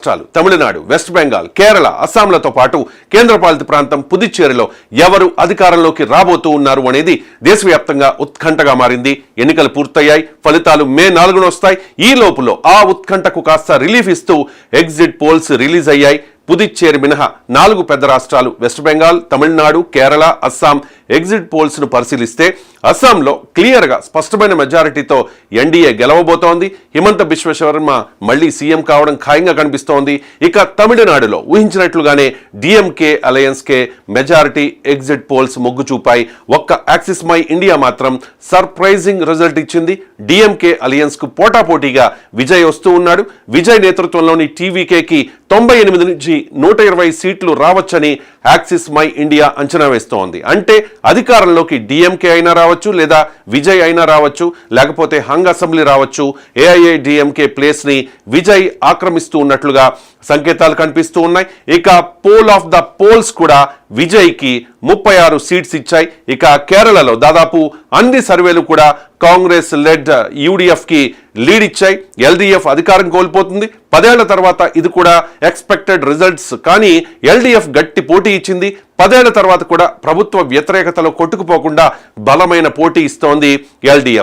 రాష్ట్రాలు తమిళనాడు, వెస్ట్ బెంగాల్, కేరళ, అస్సాంలతో పాటు కేంద్రపాలిత ప్రాంతం పుదుచ్చేరిలో ఎవరు అధికారంలోకి రాబోతూ ఉన్నారు అనేది దేశవ్యాప్తంగా ఉత్కంఠగా మారింది. ఎన్నికలు పూర్తయ్యాయి, ఫలితాలు మే 4న వస్తాయి. ఈ లోపులో ఆ ఉత్కంఠకు కాస్త రిలీఫ్ ఇస్తూ ఎగ్జిట్ పోల్స్ రిలీజ్ అయ్యాయి. పుదుచ్చేరి మినహా 4 పెద్ద రాష్ట్రాలు west Bengal, Tamil Nadu, Kerala, Assam exit polls ను పరిశీలిస్తే అస్సాంలో క్లియర్గా స్పష్టమైన మెజారిటీతో ఎన్డీఏ గెలవబోతోంది. హిమంత బిశ్వ శర్మ మళ్లీ సీఎం కావడం ఖాయంగా కనిపిస్తోంది. ఇక తమిళనాడులో ఊహించినట్లుగానే డిఎంకే అలయన్స్ కే మెజారిటీ ఎగ్జిట్ పోల్స్ మొగ్గు చూపాయి. ఒక్క యాక్సిస్ మై ఇండియా మాత్రం సర్ప్రైజింగ్ రిజల్ట్ ఇచ్చింది. డిఎంకే అలయన్స్ కు పోటాపోటీగా విజయ్ వస్తూ ఉన్నాడు. విజయ్ నేతృత్వంలోని టీవీకేకి 98 నుంచి 120 సీట్లు రావచ్చని యాక్సిస్ మై ఇండియా అంచనా వేస్తోంది. అంటే అధికారంలోకి డిఎంకే అయినా రావచ్చు, లేదా విజయ్ అయినా రావచ్చు, లేకపోతే హంగ్ అసెంబ్లీ రావచ్చు. ఏఐఏడిఎంకే ప్లేస్ ని విజయ్ ఆక్రమిస్తూ ఉన్నట్లుగా సంకేతాలు కనిపిస్తూ ఉన్నాయి. ఇక పోల్ ఆఫ్ ద పోల్స్ కూడా విజయ్ కి 36 సీట్స్ ఇచ్చాయి. ఇక కేరళలో దాదాపు అన్ని సర్వేలు కూడా కాంగ్రెస్ లెడ్ యూడిఎఫ్ కి లీడ్ ఇచ్చాయి. ఎల్డీఎఫ్ అధికారం కోల్పోతుంది. 10 ఏళ్ల తర్వాత ఇది కూడా ఎక్స్పెక్టెడ్ రిజల్ట్స్. కానీ ఎల్డీఎఫ్ గట్టి పోటీ ఇచ్చింది. 10 ఏళ్ల తర్వాత కూడా ప్రభుత్వ వ్యతిరేకతలో కొట్టుకుపోకుండా బలమైన పోటీ ఇస్తోంది ఎల్డీఎఫ్.